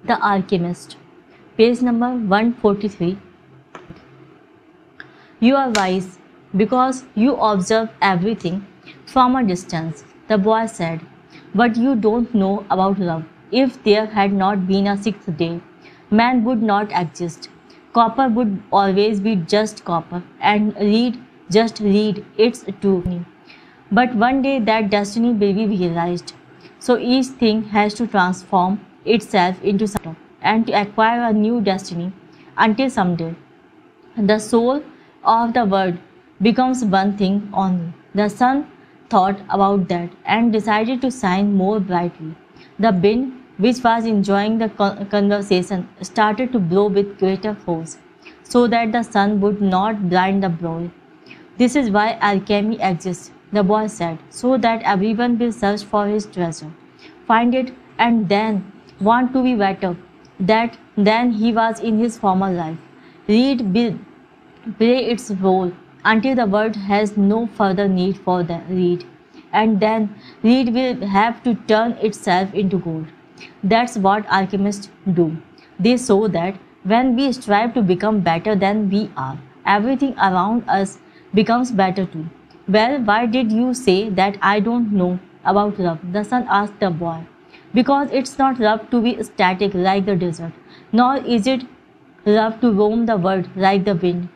The Alchemist, page number 143. You are wise because you observe everything from a distance, the boy said. But you don't know about love. If there had not been a sixth day, man would not exist. Copper would always be just copper, and reed just reed, it's true. But one day that destiny will be realized. So each thing has to transform itself into something and to acquire a new destiny until someday the soul of the world becomes one thing only. The sun thought about that and decided to shine more brightly. The wind, which was enjoying the conversation, started to blow with greater force so that the sun would not blind the boy. This is why alchemy exists, the boy said, so that everyone will search for his treasure, find it, and then want to be better than he was in his former life. Read will play its role until the world has no further need for the reed, and then reed will have to turn itself into gold. That's what alchemists do. They show that when we strive to become better than we are, everything around us becomes better too. Well, why did you say that I don't know about love? The son asked the boy. Because it's not love to be static like the desert, nor is it love to roam the world like the wind.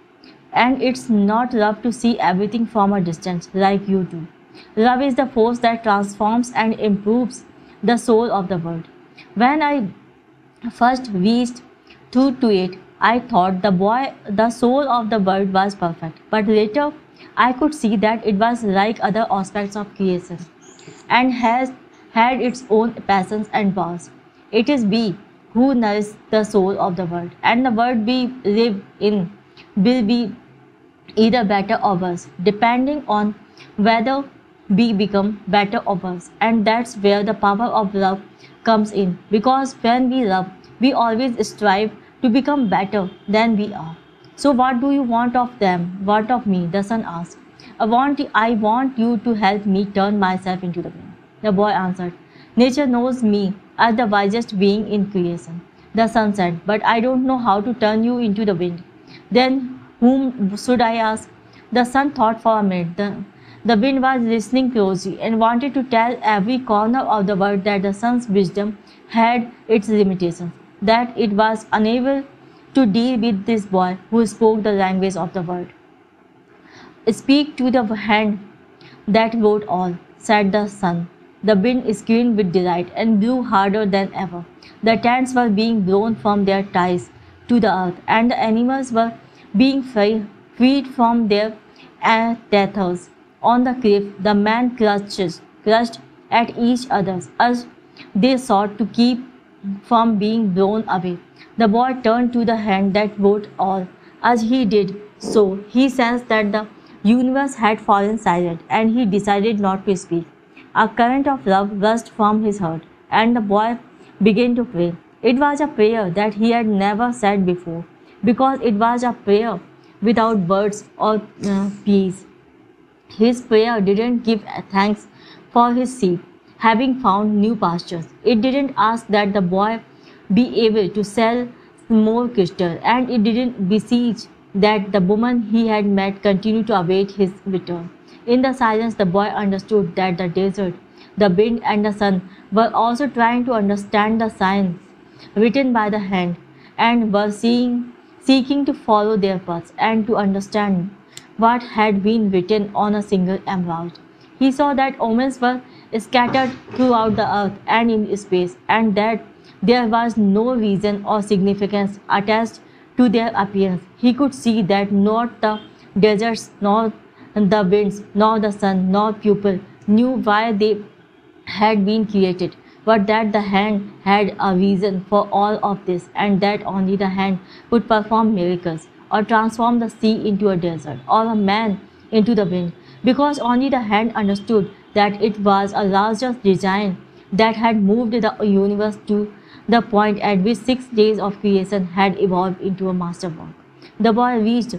And it's not love to see everything from a distance like you do. Love is the force that transforms and improves the soul of the world. When I first reached through to it, I thought the soul of the bird was perfect. But later, I could see that it was like other aspects of creation and has had its own passions and powers. It is we who nourish the soul of the world, and the world we live in will be either better or worse, depending on whether we become better or worse. And that's where the power of love comes in, because when we love, we always strive to become better than we are. So what do you want of them? What of me? The son asked. I want you to help me turn myself into the wind. The boy answered. Nature knows me as the wisest being in creation. The son said, but I don't know how to turn you into the wind. Then whom should I ask? The son thought for a minute. The wind was listening closely and wanted to tell every corner of the world that the sun's wisdom had its limitations, that it was unable to deal with this boy who spoke the language of the world. Speak to the hand that wrote all, said the sun. The wind screamed with delight and blew harder than ever. The tents were being blown from their ties to the earth, and the animals were being freed from their tethers. On the cliff, the men crushed at each other as they sought to keep from being blown away. The boy turned to the hand that wrote all. As he did so, he sensed that the universe had fallen silent, and he decided not to speak. A current of love rushed from his heart, and the boy began to pray. It was a prayer that he had never said before, because it was a prayer without words or peace. His prayer didn't give thanks for his sheep having found new pastures. It didn't ask that the boy be able to sell more crystal, and it didn't beseech that the woman he had met continue to await his return. In the silence, the boy understood that the desert, the wind, and the sun were also trying to understand the signs written by the hand, and were seeking to follow their paths and to understand what had been written on a single emerald. He saw that omens were scattered throughout the earth and in space, and that there was no reason or significance attached to their appearance. He could see that not the deserts, nor the winds, nor the sun, nor people knew why they had been created, but that the hand had a reason for all of this, and that only the hand could perform miracles, or transform the sea into a desert, or a man into the wind, because only the hand understood that it was a larger design that had moved the universe to the point at which 6 days of creation had evolved into a masterwork. The boy reached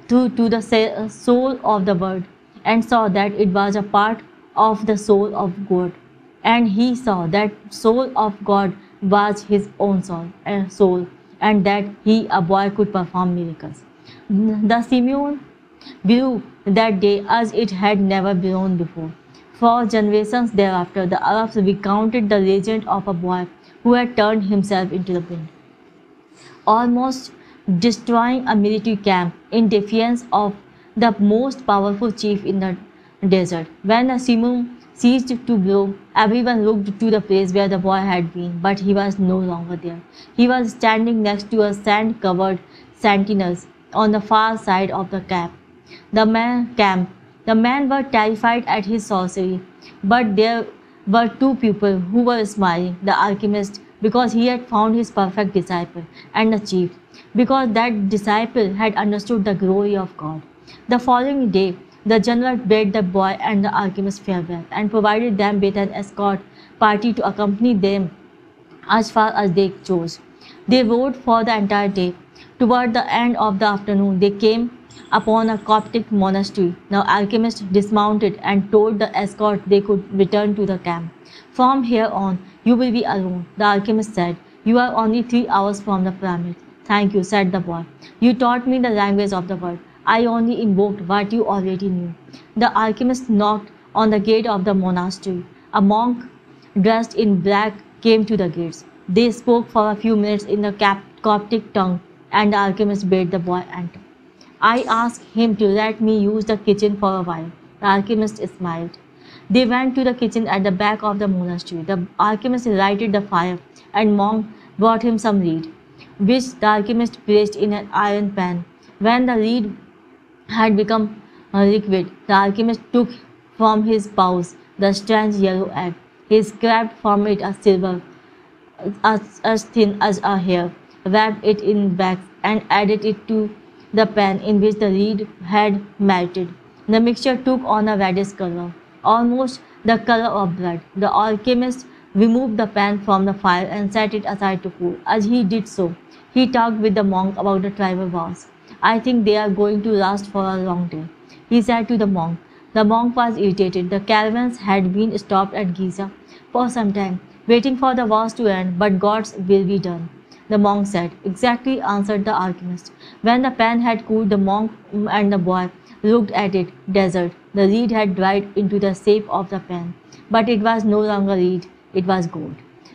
through to the soul of the bird and saw that it was a part of the soul of God. And he saw that soul of God was his own soul, and that he, a boy, could perform miracles. The Simeon grew that day as it had never grown before. For generations thereafter, the Arabs recounted the legend of a boy who had turned himself into the wind, almost destroying a military camp in defiance of the most powerful chief in the desert. When the simum ceased to blow, everyone looked to the place where the boy had been, but he was no longer there. He was standing next to a sand-covered sentinels on the far side of the camp. The men were terrified at his sorcery, but there were two people who were smiling: the alchemist, because he had found his perfect disciple, and the chief, because that disciple had understood the glory of God. The following day, the general bade the boy and the alchemist farewell, and provided them with an escort party to accompany them as far as they chose. They rode for the entire day. Toward the end of the afternoon, they came upon a Coptic monastery. The alchemist dismounted and told the escort they could return to the camp. From here on, you will be alone, the alchemist said. You are only 3 hours from the pyramid. Thank you, said the boy. You taught me the language of the world. I only invoked what you already knew. The alchemist knocked on the gate of the monastery. A monk dressed in black came to the gates. They spoke for a few minutes in the Coptic tongue, and the alchemist bade the boy enter. I asked him to let me use the kitchen for a while. The alchemist smiled. They went to the kitchen at the back of the monastery. The alchemist lighted the fire, and monk brought him some reed, which the alchemist placed in an iron pan. When the reed had become liquid, the alchemist took from his pouch the strange yellow egg. He scraped from it a silver as thin as a hair, wrapped it in wax, and added it to the pan in which the reed had melted. The mixture took on a reddish color, almost the color of blood. The alchemist removed the pan from the fire and set it aside to cool. As he did so, he talked with the monk about the tribal vows. I think they are going to last for a long day, he said to the monk. The monk was irritated. The caravans had been stopped at Giza for some time, waiting for the wars to end, but God's will be done. The monk said. Exactly, answered the alchemist. When the pan had cooled, the monk and the boy looked at it. Desert. The reed had dried into the shape of the pan, but it was no longer reed, it was gold.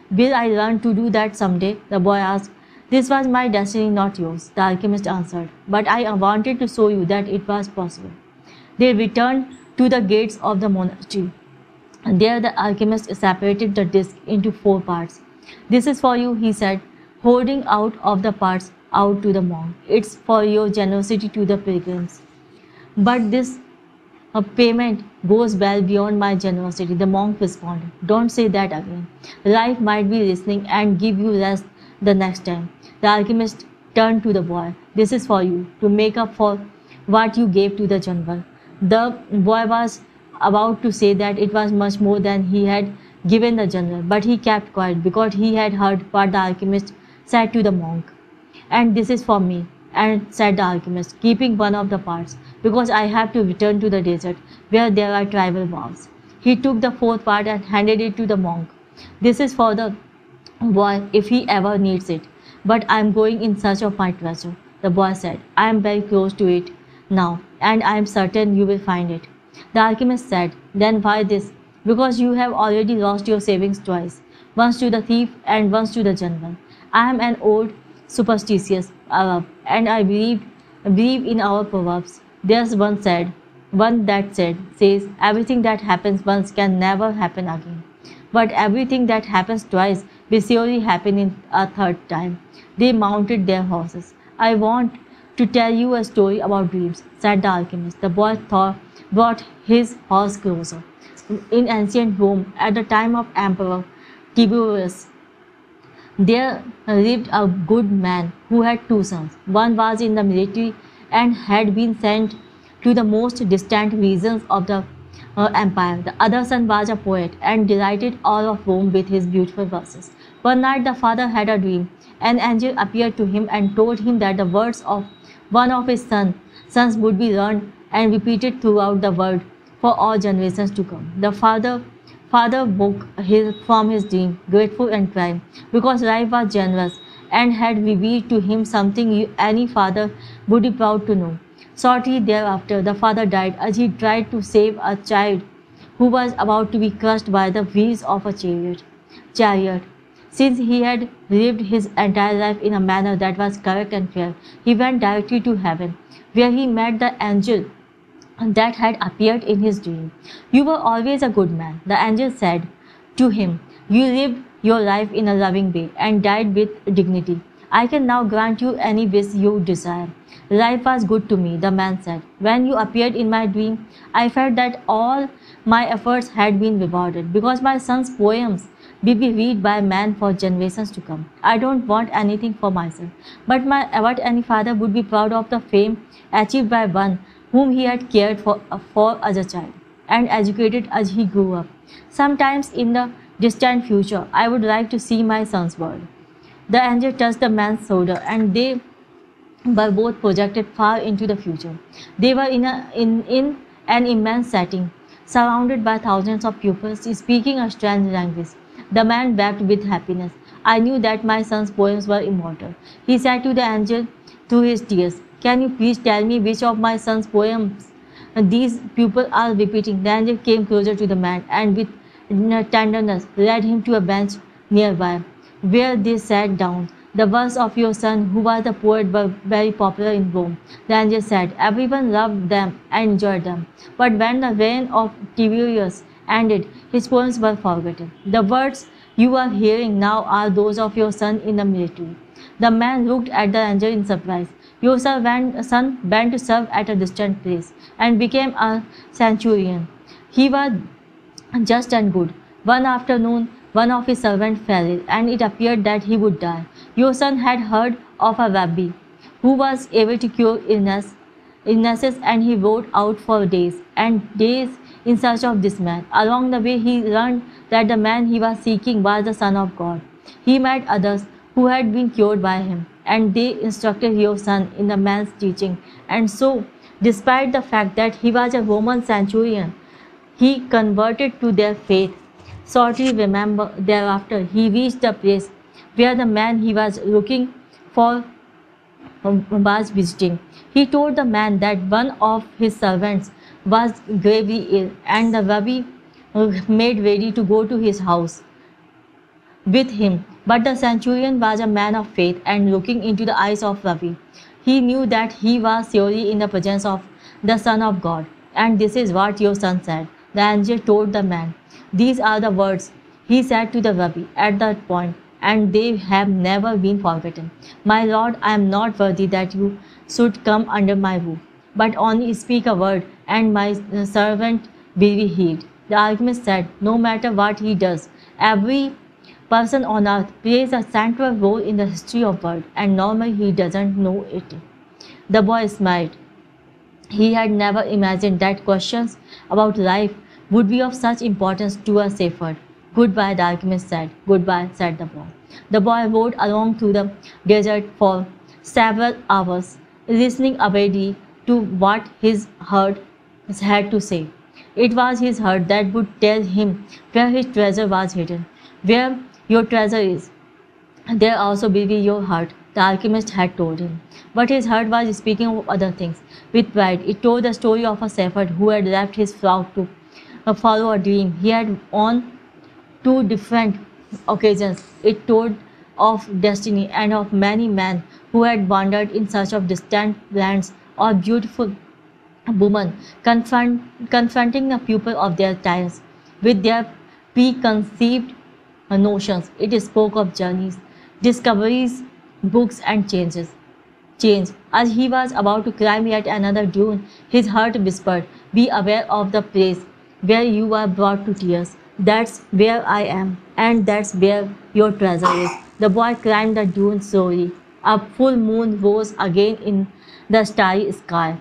Will I learn to do that someday? The boy asked. This was my destiny, not yours, the alchemist answered, but I wanted to show you that it was possible. They returned to the gates of the monastery. There the alchemist separated the disc into 4 parts. This is for you, he said, holding out of the parts out to the monk. It's for your generosity to the pilgrims. But this payment goes well beyond my generosity, the monk responded. Don't say that again. Life might be listening and give you rest the next time. The alchemist turned to the boy. This is for you, to make up for what you gave to the jungle. The boy was about to say that it was much more than he had given the general, but he kept quiet because he had heard what the alchemist said to the monk. And this is for me, and said the alchemist, keeping one of the parts, because I have to return to the desert where there are tribal vows. He took the 4th part and handed it to the monk. This is for the boy if he ever needs it. But I am going in search of my treasure, the boy said. I am very close to it now, and I am certain you will find it. The alchemist said, then why this? Because you have already lost your savings twice, once to the thief and once to the general. I am an old, superstitious Arab, and I believe in our proverbs. There's one that says, everything that happens once can never happen again. But everything that happens twice will surely happen in a 3rd time. They mounted their horses. I want to tell you a story about dreams, said the alchemist. The boy brought his horse closer. In ancient Rome, at the time of Emperor Tiberius, there lived a good man who had 2 sons. One was in the military and had been sent to the most distant regions of the empire. The other son was a poet and delighted all of Rome with his beautiful verses. One night the father had a dream. An angel appeared to him and told him that the words of one of his sons would be learned and repeated throughout the world for all generations to come. The father Father woke from his dream, grateful and crying, because life was generous and had revealed to him something any father would be proud to know. Shortly thereafter, the father died as he tried to save a child who was about to be crushed by the wheels of a chariot. Since he had lived his entire life in a manner that was correct and fair, he went directly to heaven, where he met the angel that had appeared in his dream. You were always a good man, the angel said to him. You lived your life in a loving way and died with dignity. I can now grant you any wish you desire. Life was good to me, the man said. When you appeared in my dream, I felt that all my efforts had been rewarded because my son's poems will be read by man for generations to come. I don't want anything for myself, but any father would be proud of the fame achieved by one whom he had cared for as a child and educated as he grew up. Sometimes in the distant future, I would like to see my son's world. The angel touched the man's shoulder, and they were both projected far into the future. They were in an immense setting, surrounded by thousands of pupils speaking a strange language. The man wept with happiness. I knew that my son's poems were immortal. He said to the angel through his tears, can you please tell me which of my son's poems these pupils are repeating? The angel came closer to the man and with tenderness led him to a bench nearby, where they sat down. The verse of your son, who was a poet, were very popular in Rome. The angel said, everyone loved them and enjoyed them. But when the reign of Tiberius ended, his poems were forgotten. The words you are hearing now are those of your son in the military. The man looked at the angel in surprise. Your son went to serve at a distant place and became a centurion. He was just and good. One afternoon, one of his servants fell ill, and it appeared that he would die. Your son had heard of a rabbi who was able to cure illnesses, and he rode out for days and days in search of this man. Along the way, he learned that the man he was seeking was the Son of God. He met others who had been cured by him, and they instructed your son in the man's teaching. And so, despite the fact that he was a Roman centurion, he converted to their faith. Shortly thereafter, he reached the place where the man he was looking for was visiting. He told the man that one of his servants was gravely ill, and the rabbi made ready to go to his house with him. But the centurion was a man of faith, and looking into the eyes of Rabbi, he knew that he was surely in the presence of the Son of God. And this is what your son said. The angel told the man, these are the words he said to the rabbi at that point, and they have never been forgotten. My Lord, I am not worthy that you should come under my roof, but only speak a word, and my servant will be healed. The alchemist said, no matter what he does, every person on earth plays a central role in the history of world, and normally he doesn't know it. The boy smiled. He had never imagined that questions about life would be of such importance to a shepherd. Goodbye, the alchemist said. Goodbye, said the boy. The boy rode along through the desert for several hours, listening avidly to what his heart had to say. It was his heart that would tell him where his treasure was hidden. Where your treasure is, there also will be your heart, the alchemist had told him. But his heart was speaking of other things. With pride, it told the story of a shepherd who had left his flock to follow a dream he had on two different occasions. It told of destiny and of many men who had wandered in search of distant lands or beautiful women confronting the people of their times with their preconceived notions. It spoke of journeys, discoveries, books, and changes. Change. As he was about to climb yet another dune, his heart whispered, be aware of the place where you are brought to tears. That's where I am, and that's where your treasure is. The boy climbed the dune slowly. A full moon rose again in the starry sky.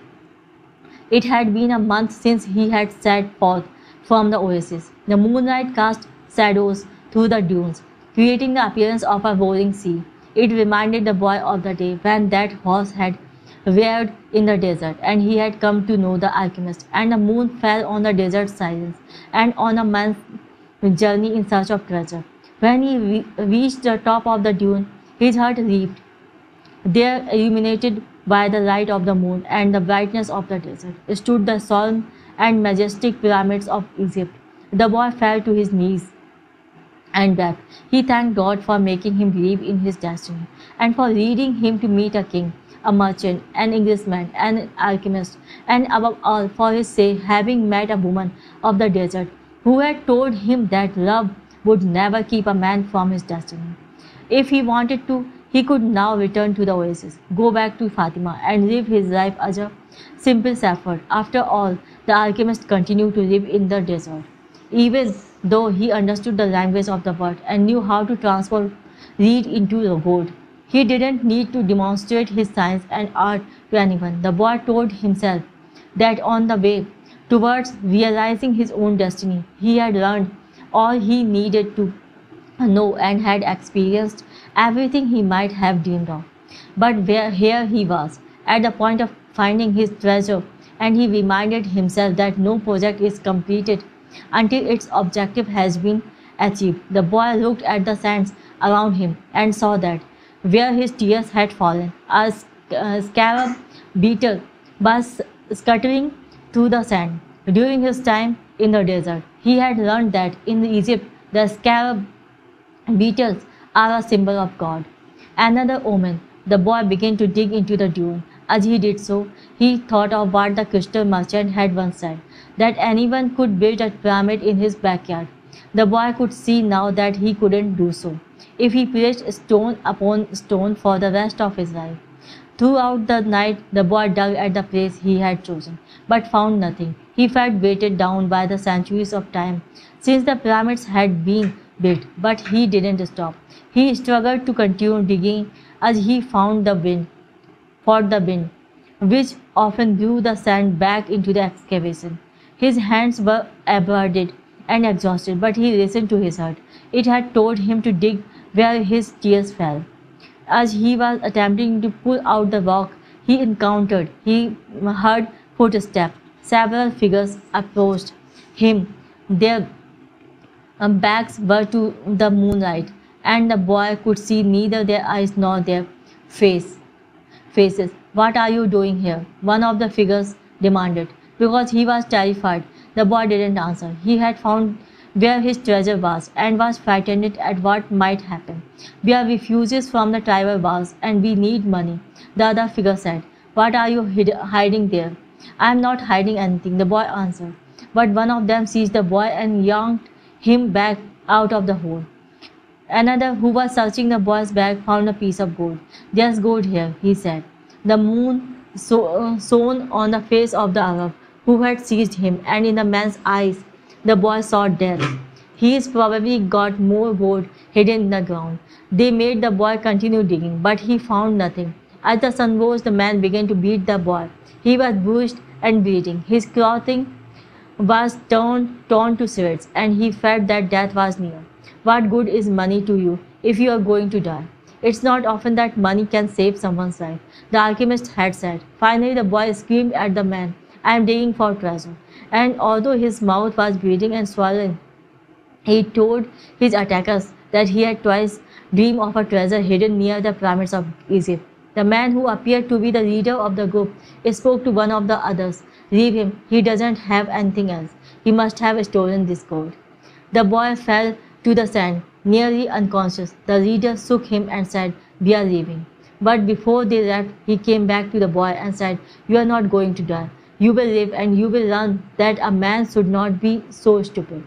It had been a month since he had set forth from the oasis. The moonlight cast shadows through the dunes, creating the appearance of a rolling sea. It reminded the boy of the day when that horse had reared in the desert, and he had come to know the alchemist. And the moon fell on the desert silence and on a man's journey in search of treasure. When he reached the top of the dune, his heart leaped. There, illuminated by the light of the moon and the brightness of the desert, stood the solemn and majestic pyramids of Egypt. The boy fell to his knees and wept. He thanked God for making him believe in his destiny and for leading him to meet a king, a merchant, an Englishman, an alchemist, and above all, for his sake, having met a woman of the desert who had told him that love would never keep a man from his destiny. If he wanted to, he could now return to the oasis, go back to Fatima, and live his life as a simple shepherd. After all, the alchemist continued to live in the desert. Even though he understood the language of the world and knew how to transform reed into gold, he didn't need to demonstrate his science and art to anyone. The boy told himself that on the way towards realizing his own destiny, he had learned all he needed to know and had experienced everything he might have dreamed of. But here he was, at the point of finding his treasure, and he reminded himself that no project is completed until its objective has been achieved. The boy looked at the sands around him and saw that where his tears had fallen, a scarab beetle was scuttling through the sand. During his time in the desert, he had learned that in Egypt the scarab beetles are a symbol of God. Another omen. The boy began to dig into the dune. As he did so, he thought of what the crystal merchant had once said, that anyone could build a pyramid in his backyard. The boy could see now that he couldn't do so if he placed stone upon stone for the rest of his life. Throughout the night, the boy dug at the place he had chosen, but found nothing. He felt weighted down by the centuries of time since the pyramids had been built, but he didn't stop. He struggled to continue digging as he found the wind, fought the wind, which often blew the sand back into the excavation. His hands were abraded and exhausted, but he listened to his heart. It had told him to dig where his tears fell. As he was attempting to pull out the rock he heard footsteps. Several figures approached him. Their backs were to the moonlight, and the boy could see neither their eyes nor their faces. "What are you doing here?" one of the figures demanded. Because he was terrified, the boy didn't answer. He had found where his treasure was and was frightened at what might happen. "We are refugees from the tribal wars and we need money," the other figure said. "What are you hiding there?" "I am not hiding anything," the boy answered. But one of them seized the boy and yanked him back out of the hole. Another, who was searching the boy's bag, found a piece of gold. "There's gold here," he said. The moon shone on the face of the Arab who had seized him, and in the man's eyes the boy saw death. "He's probably got more gold hidden in the ground." They made the boy continue digging, but he found nothing. As the sun rose, the man began to beat the boy. He was bruised and bleeding. His clothing was torn to shreds, and he felt that death was near. "What good is money to you if you are going to die?" "It's not often that money can save someone's life," the alchemist had said. Finally, the boy screamed at the man, "I am digging for treasure." And although his mouth was bleeding and swollen, he told his attackers that he had twice dreamed of a treasure hidden near the pyramids of Egypt. The man, who appeared to be the leader of the group, spoke to one of the others. "Leave him. He doesn't have anything else. He must have stolen this gold." The boy fell to the sand, nearly unconscious. The leader shook him and said, "We are leaving." But before they left, he came back to the boy and said, "You are not going to die. You will live, and you will learn that a man should not be so stupid."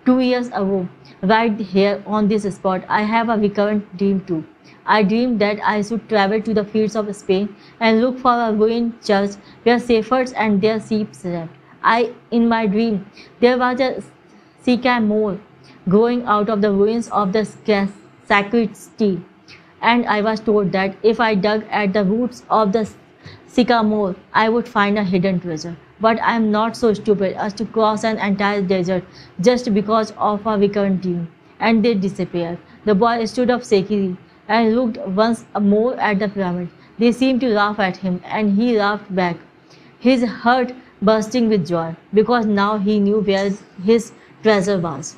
2 years ago, right here on this spot, I have a recurrent dream too. I dreamed that I should travel to the fields of Spain and look for a ruined church where shepherds and their sheep slept. In my dream, there was a sycamore growing out of the ruins of the sacristy, and I was told that if I dug at the roots of the sycamore, I would find a hidden treasure. But I am not so stupid as to cross an entire desert just because of a recurrent dream. And they disappeared. The boy stood up shakily and looked once more at the pyramid. They seemed to laugh at him, and he laughed back, his heart bursting with joy, because now he knew where his treasure was.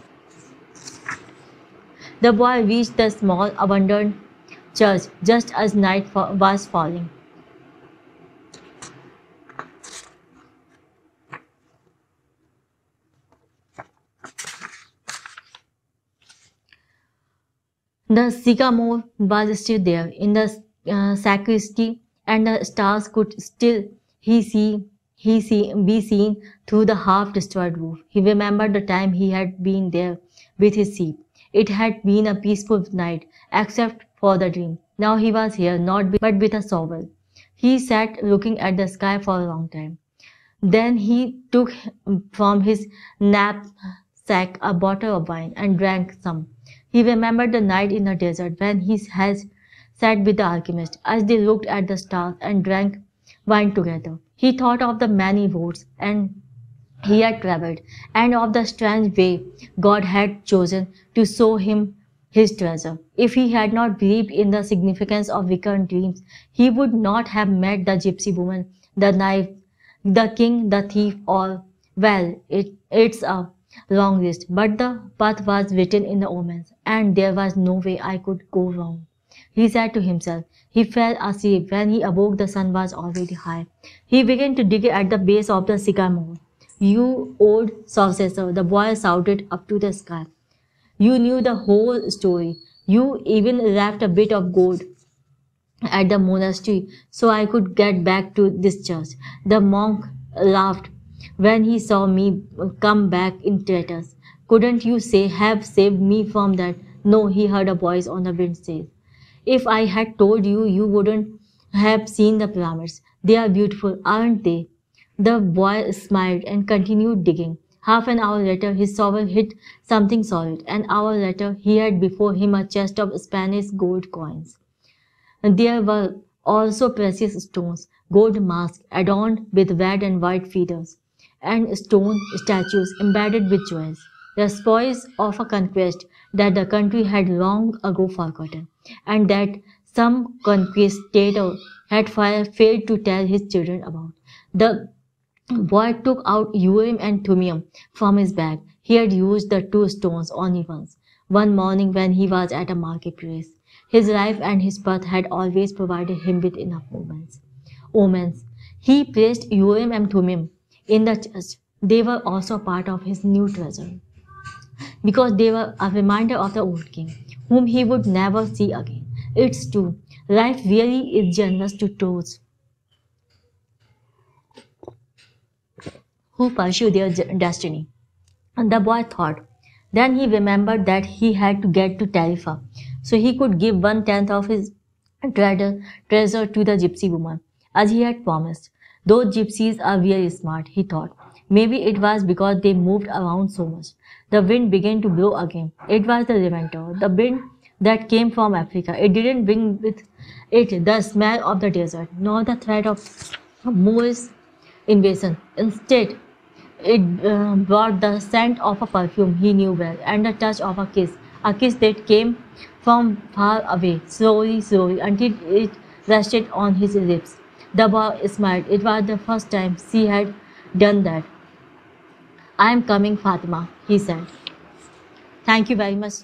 The boy reached the small, abandoned church just as night was falling. The sycamore was still there in the sacristy, and the stars could still be seen through the half-destroyed roof. He remembered the time he had been there with his sheep. It had been a peaceful night, except for the dream. Now he was here, but with a shovel. He sat looking at the sky for a long time. Then he took from his knapsack a bottle of wine and drank some. He remembered the night in the desert when he had sat with the alchemist as they looked at the stars and drank wine together. He thought of the many roads and he had traveled, and of the strange way God had chosen to show him his treasure. If he had not believed in the significance of recurrent dreams, he would not have met the gypsy woman, the knife, the king, the thief, all. Well, it's a long list, but the path was written in the omens, and there was no way I could go wrong. He said to himself. He fell asleep. When he awoke, the sun was already high. He began to dig at the base of the sycamore. You old successor, the boy shouted up to the sky. You knew the whole story. You even left a bit of gold at the monastery so I could get back to this church. The monk laughed when he saw me come back in tatters. Couldn't you have saved me from that? No, he heard a voice on the wind say. If I had told you, you wouldn't have seen the pyramids. They are beautiful, aren't they? The boy smiled and continued digging. Half an hour later, his shovel hit something solid. An hour later, he had before him a chest of Spanish gold coins. There were also precious stones, gold masks adorned with red and white feathers, and stone statues embedded with jewels, the spoils of a conquest that the country had long ago forgotten, and that some conquistador had failed to tell his children about. The boy took out Urim and Thummim from his bag. He had used the two stones only once, one morning when he was at a marketplace. His life and his birth had always provided him with enough omens. He placed Urim and Thummim in the church. They were also part of his new treasure, because they were a reminder of the old king, whom he would never see again. It's true, life really is generous to those who pursue their destiny. And the boy thought. Then he remembered that he had to get to Tarifa, so he could give 1/10 of his treasure to the gypsy woman, as he had promised. Those gypsies are very smart, he thought. Maybe it was because they moved around so much. The wind began to blow again. It was the Levanter, the wind that came from Africa. It didn't bring with it the smell of the desert, nor the threat of Moorish invasion. Instead, it brought the scent of a perfume he knew well, and the touch of a kiss that came from far away, slowly, until it rested on his lips. The boy smiled. It was the first time she had done that. I am coming, Fatima, he said. Thank you very much.